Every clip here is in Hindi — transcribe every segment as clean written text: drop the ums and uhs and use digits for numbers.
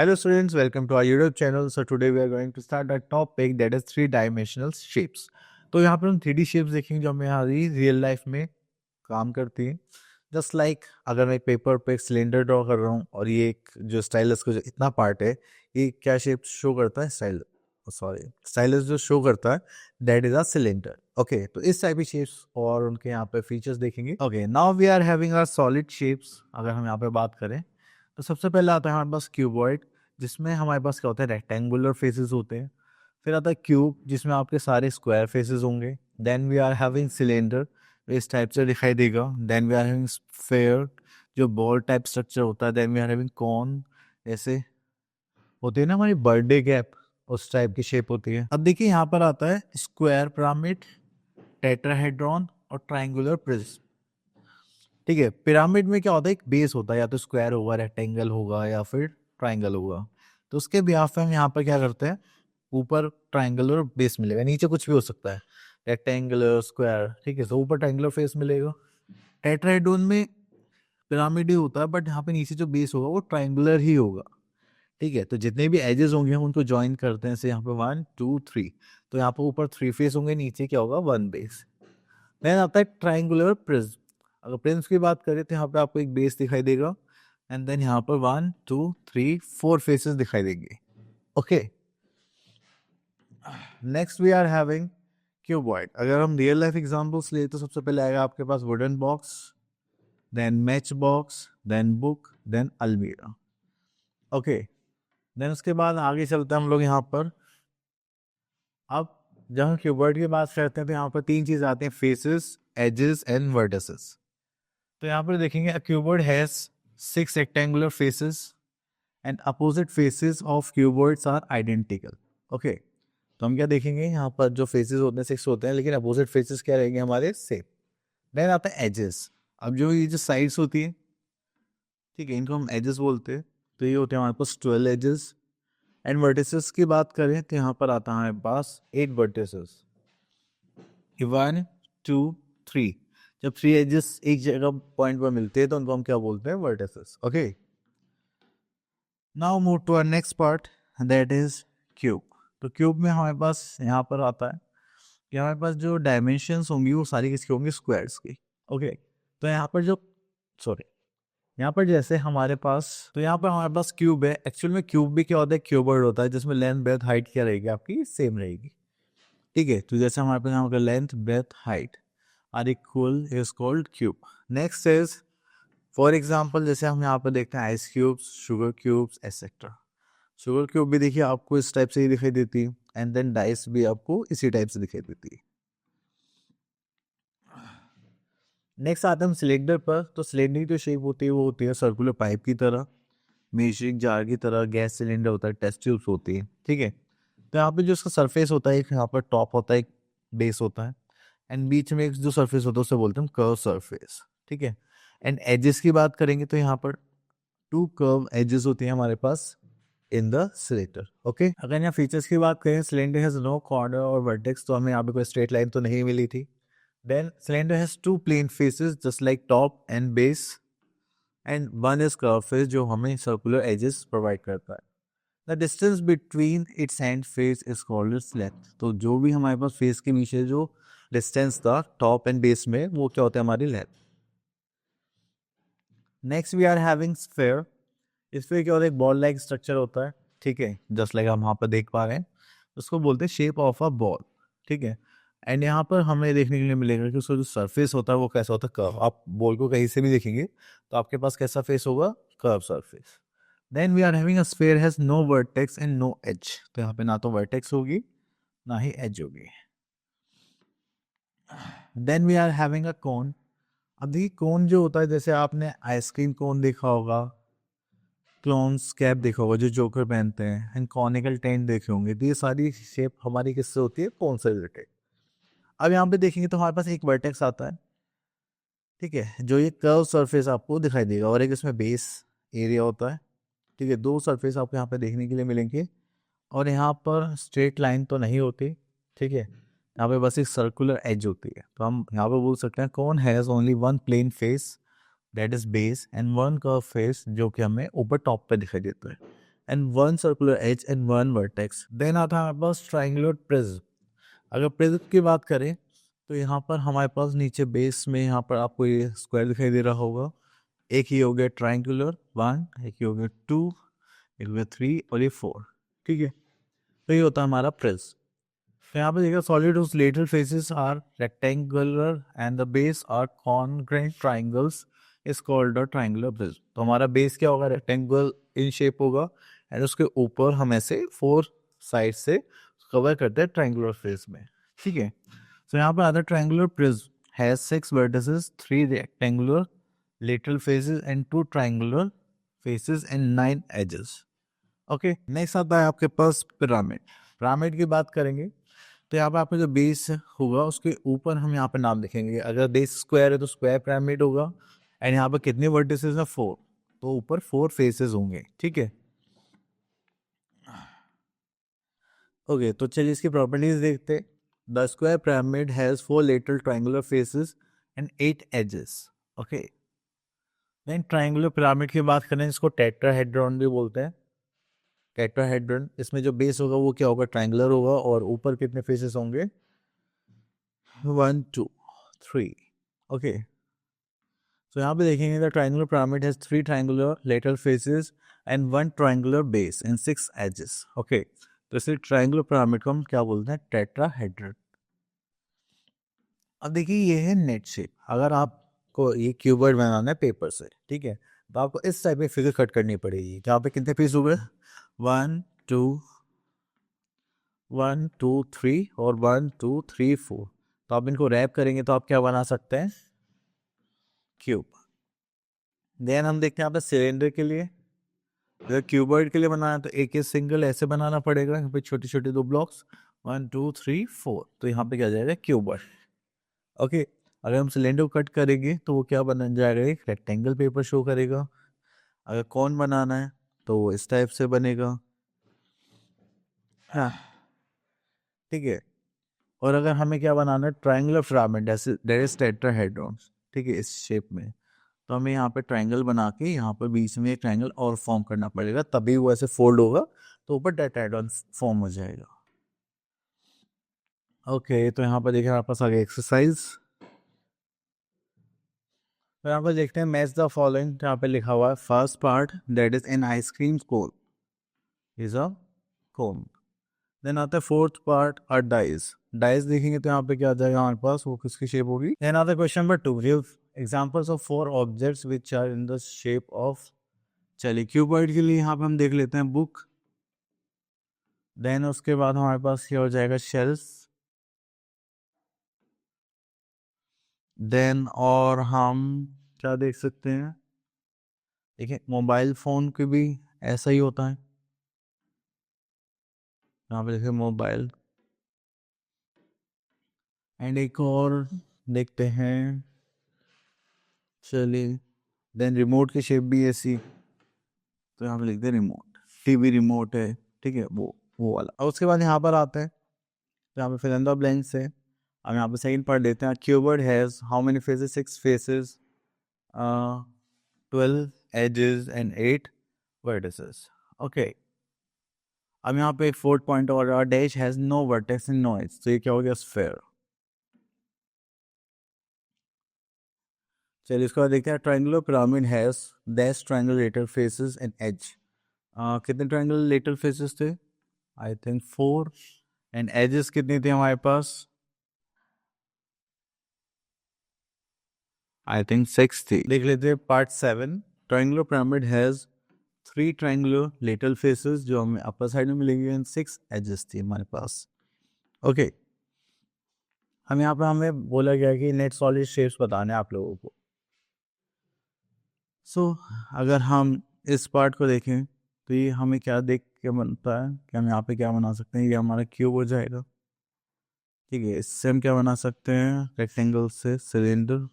Hello students, welcome to our YouTube channel. So today we are going to start a topic that is three dimensional shapes. तो यहाँ पर हम 3D shapes देखेंगे जो हमारी रियल लाइफ में काम करती हैं. जस्ट लाइक अगर मैं पेपर पे एक सिलेंडर ड्रॉ कर रहा हूँ और ये एक जो स्टाइलस का जो इतना पार्ट है ये क्या शेप शो करता है, स्टाइलस जो शो करता है that is a cylinder. Okay, तो इस टाइप की शेप्स और उनके यहाँ पे फीचर्स देखेंगे. Okay, now we are having our solid shapes. अगर हम यहाँ पे बात करें तो सबसे पहले आता है हमारे पास क्यूबॉइड, जिसमें हमारे पास क्या होता है, रेक्टेंगुलर फेसेस होते हैं. फिर आता है क्यूब, जिसमें आपके सारे स्क्वायर फेसेस होंगे. Then we are having cylinder, इस टाइप से दिखाई देगा. Then we are having sphere, जो बॉल टाइप स्ट्रक्चर होता है. Then we are having cone, ऐसे होती है ना हमारी बर्थडे कैप, उस टाइप की शेप होती है. अब देखिए यहाँ पर आता है स्क्वायर पिरामिड, टेट्राहेड्रॉन और ट्रायंगुलर प्रिज्म. ठीक है, पिरामिड में क्या होता है, एक बेस होता है, या तो स्क्वायर होगा, रेक्टेंगल होगा या फिर ट्रायंगल होगा. तो उसके बिहाफ पे हम यहाँ पर क्या करते हैं, ऊपर ट्रायंगुलर बेस मिलेगा, नीचे कुछ भी हो सकता है, रेक्टेंगुलर, स्क्वायर. ठीक है, तो ऊपर ट्रायंगुलर फेस मिलेगा. टेट्राहेड्रॉन में पिरामिड ही होता है, बट यहाँ पे नीचे जो बेस होगा वो ट्रायंगुलर ही होगा. ठीक है, तो जितने भी एजेस होंगे हम उनको ज्वाइन करते हैं. से यहाँ पे 1 2 3, तो यहाँ पर ऊपर 3 फेस होंगे, नीचे क्या होगा, 1 बेस. देन आता है ट्रायंगुलर प्रिज्म. अगर प्रिज्म की बात करें तो यहाँ पे आपको एक बेस दिखाई देगा, एंड देन यहाँ पर 1 2 3 4 फेसेस दिखाई देंगे. Okay, next we are having cuboid. अगर हम रियल लाइफ एग्जांपल्स ले तो सबसे पहले आएगा आपके पास wooden box, then match box, then book, then अलमीरा. ओके, देन उसके बाद आगे चलते हैं हम लोग यहाँ पर. अब जब हम क्यूबॉइड की बात करते हैं तो यहाँ पर तीन चीज आते हैं, फेसेस, एजेस एंड वर्टिसेस. तो यहाँ पर देखेंगे cuboid has 6 rectangular faces and opposite faces of cuboids are identical. Okay, तो हम क्या देखेंगे, यहाँ पर जो फेसेस होते हैं 6 होते हैं, लेकिन अपोजिट फेसेस क्या रहेंगे हमारे, सेम. देन आता है एजेस. अब जो ये जो साइड्स होती है, ठीक है, इनको हम एजेस बोलते हैं. तो ये होते हैं हमारे पास 12 एजेस. एंड वर्टिसेस की बात करें तो यहाँ पर आता है हमारे पास 8 वर्टिसेस. 1 2 3, जब 3 एजेस एक जगह पॉइंट पर मिलते हैं तो उनको हम क्या बोलते हैं, vertices. Okay, now move to our next part, that is cube. तो क्यूब में हमारे पास यहाँ पर आता है कि हमारे पास जो डायमेंशंस होंगी वो सारी किसकी होंगी, स्क्वायर्स की. ओके, तो यहाँ पर जो यहाँ पर जैसे हमारे पास, तो यहाँ पर हमारे पास क्यूब है. एक्चुअल में क्यूब भी क्या होता है, क्यूबॉइड होता है, जिसमें लेंथ ब्रेथ हाइट क्या रहेगी आपकी, सेम रहेगी. ठीक है, तो जैसे हमारे पास यहाँ पर length breadth height are equal is called cube. Next is, for example, जैसे हम यहाँ पर देखते हैं ice cubes, sugar cubes etcetera. Sugar cube भी देखिए आपको इस टाइप से ही दिखाई देती है, एंड देन डाइस भी आपको इसी टाइप से दिखाई देती है. नेक्स्ट आते हैं हम सिलेंडर पर. तो सिलेंडर की जो शेप होती है वो होती है सर्कुलर पाइप की तरह, मेजरिंग जार की तरह. गैस सिलेंडर होता है, टेस्ट ट्यूब्स होती है. ठीक है, तो यहाँ पे जो इसका सरफेस होता है, एक यहाँ पर टॉप होता है, एक बेस होता है, एंड बीच में एक जो सरफेस होता है उसे बोलते हैं कर्व सरफेस. ठीक है, एंड एजेस की बात करेंगे तो यहाँ पर 2 कर्व एजेस होती हैं हमारे पास इन द सिलेंडर. ओके, अगर यहाँ फीचर्स की बात करें, सिलेंडर हैज नो कॉर्नर और वर्टेक्स, तो हमें यहाँ पे कोई स्ट्रेट लाइन तो नहीं मिली थी. Then cylinder has 2 plane faces just like top and base, and one is curve face जो हमें सर्कुलर एजेस प्रोवाइड करता है. The distance between its end face is called its length. तो जो भी हमारे पास फेस के नीचे जो डिस्टेंस था टॉप एंड बेस में, वो क्या होता है, हमारी length. Next we are having sphere. इसमें क्या होता है, एक बॉल लाइक स्ट्रक्चर होता है. ठीक है, जस्ट लाइक हम वहाँ पर देख पा रहे हैं, उसको बोलते हैं शेप ऑफ अ बॉल. ठीक है, एंड यहाँ पर हमें देखने के लिए मिलेगा कि उसका जो सरफेस होता है वो कैसा होता है, कर्व. आप बॉल को कहीं से भी देखेंगे तो आपके पास कैसा फेस होगा, curve surface. Then we are having a sphere has no vertex and no edge. तो यहाँ पे ना तो वर्टेक्स होगी ना ही एज होगी. Then we are having a cone. अब देखिए कोन जो होता है, जैसे आपने आइसक्रीम कोन देखा होगा, क्लोन्स कैप देखा होगा जो जोकर पहनते हैं, एंड कॉनिकल टेंट देखे होंगे. तो ये सारी शेप हमारी किससे होती है, कौन से रिलेटेड. अब यहाँ पे देखेंगे तो हमारे पास एक वर्टेक्स आता है. ठीक है, जो ये कर्व सरफेस आपको दिखाई देगा, और एक इसमें बेस एरिया होता है. ठीक है, 2 सरफेस आपको यहाँ पे देखने के लिए मिलेंगे, और यहाँ पर स्ट्रेट लाइन तो नहीं होती. ठीक है, यहाँ पे बस एक सर्कुलर एज होती है. तो हम यहाँ पे बोल सकते हैं cone has only one plane face that is base, and one curve face जो कि हमें ऊपर टॉप पे दिखाई देता है. and one circular edge and one vertex. Then आता है हमारे पास triangular prism. अगर प्रिज्म की बात करें तो यहाँ पर हमारे पास नीचे बेस में यहाँ पर आपको ये स्क्वायर दिखाई दे रहा होगा. एक ही हो गया ट्राइंगुलर 1, एक ही हो गया 2, एक हो गया 3 और ये 4. ठीक है, तो ये होता है हमारा प्रिज्म. तो यहाँ पे देखिए solid whose lateral faces are rectangular and the base are congruent triangles is called a triangular prism. तो हमारा बेस क्या होगा, रेक्टेंगल इन शेप होगा एंड उसके ऊपर हम ऐसे 4 साइड से कवर करते हैं ट्राइंगुलर फेस में. ठीक है, तो यहाँ पर आता है triangular prism has 6 vertices, 3 rectangular lateral faces and 2 triangular faces and 9 edges. Okay, next आता है आपके पास पिरामिड. पिरामिड की बात करेंगे तो यहाँ पे आपका जो बेस होगा उसके ऊपर हम यहाँ पे नाम लिखेंगे. अगर बेस स्क्वायर है तो स्क्वायर पिरामिड होगा एंड यहाँ पे कितने वर्टिसेस हैं 4, तो ऊपर 4 फेसेस होंगे. ठीक है, ओके, तो चलिए इसकी प्रॉपर्टीज देखते हैं. The square pyramid has 4 lateral triangular faces and 8 edges. Okay, then triangular pyramid की बात करें इसको टेट्राहेड्रॉन भी बोलते हैं. टेट्राहेड्रॉन, इसमें जो बेस होगा वो क्या होगा, ट्राइंगुलर होगा और ऊपर कितने फेसेस होंगे, 1 2 3. ओके, तो यहाँ पे देखेंगे the triangular pyramid has 3 triangular lateral faces and 1 triangular base and 6 edges. Okay, तो इसे ट्राइंगुलर पिरामिड को हम क्या बोलते हैं, टेट्राहेड्रॉन. अब देखिए ये है नेट शेप. अगर आपको ये क्यूबॉइड बनाना है पेपर से, ठीक है, तो आपको इस टाइप में फिगर कट करनी पड़ेगी. यहाँ पे कितने पीस हो गए, 1 2 1 2 3 और 1 2 3 4. तो आप इनको रैप करेंगे तो आप क्या बना सकते हैं, क्यूब. देन हम देखते हैं यहाँ पे सिलेंडर के लिए. अगर क्यूबॉइड के लिए बनाना है तो एक ही सिंगल ऐसे बनाना पड़ेगा. यहाँ पे छोटे छोटे 2 ब्लॉक्स 1 2 3 4, तो यहाँ पे क्या जाएगा, क्यूबॉइड. ओके, अगर हम सिलेंडर को कट करेंगे तो वो क्या बन जाएगा, एक रेक्टेंगल पेपर शो करेगा. अगर कौन बनाना है तो वो इस टाइप से बनेगा. हाँ, ठीक है. और अगर हमें क्या बनाना है, triangular pyramid that is tetrahedron. ठीक है, इस शेप में, तो हमें यहाँ पे ट्राइंगल बना के यहाँ पर बीच में एक ट्राइंगल और फॉर्म करना पड़ेगा, तभी वो ऐसे फोल्ड होगा तो ऊपर टेट्राहेड्रॉन फॉर्म हो जाएगा. ओके, तो यहाँ पर देखिए हमारे पास आगे एक्सरसाइज. तो यहाँ पर देखते हैं मैच द फॉलोइंग. यहाँ पे लिखा हुआ है first part that is an ice cream cone is a cone. Then आता है fourth part are dice. Dice देखेंगे तो यहाँ पे क्या आ जाएगा हमारे पास, वो किसकी शेप होगी. देन आता है question number 2, give examples of 4 objects which are in the shape of. चलिए क्यूबॉइड के लिए यहाँ पे हम देख लेते हैं बुक. देन उसके बाद हमारे पास क्या हो जाएगा, शेल्स. देन और हम क्या देख सकते हैं, देखिए मोबाइल फोन के भी ऐसा ही होता है. यहाँ पे देखिए मोबाइल. एंड एक और देखते हैं, चलिए. देन रिमोट की शेप भी ऐसी, तो यहाँ पे लिखते हैं रिमोट. टीवी रिमोट है, ठीक है, वो वाला. और उसके बाद यहाँ पर आते हैं, तो यहाँ पे फिल इन द ब्लैंक्स है. अब यहाँ पे सेकंड पार्ट देते हैं. Keyword has how many faces, 6 faces, 12 edges and 8 vertices. Okay, अब यहाँ पे एक फोर्थ पॉइंट और, dash has no vertex and no edge. तो ये क्या हो गया, स्फेयर. चलिए इसके बाद देखते हैं triangular pyramid has dash triangular faces and edge. कितने ट्राइंगल लेटर फेसेस थे, आई थिंक 4. एंड एजेस कितने थे हमारे पास, आई थिंक 6 थी. देख लेते हैं part 7. Triangular pyramid has 3 triangular lateral faces जो हमें अपर साइड में मिलेंगे एंड 6 एजेस थी हमारे पास. ओके, हम यहाँ पे हमें बोला गया कि नेट सॉलिड शेप्स बताने आप लोगों को. सो अगर हम इस पार्ट को देखें तो ये हमें क्या देख के बनता है कि हम यहाँ पे क्या बना सकते हैं, ये हमारा क्यूब हो जाएगा. ठीक है, इससे हम क्या बना सकते हैं, रेक्टेंगल से सिलेंडर.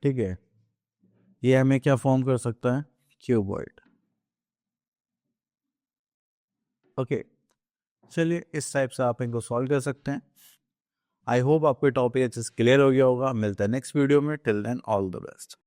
ठीक है, ये हमें क्या फॉर्म कर सकता है, क्यूबॉइड. ओके, चलिए इस टाइप से आप इनको सॉल्व कर सकते हैं. आई होप आपको टॉपिक अच्छे से क्लियर हो गया होगा. मिलता है नेक्स्ट वीडियो में. Till then all the best.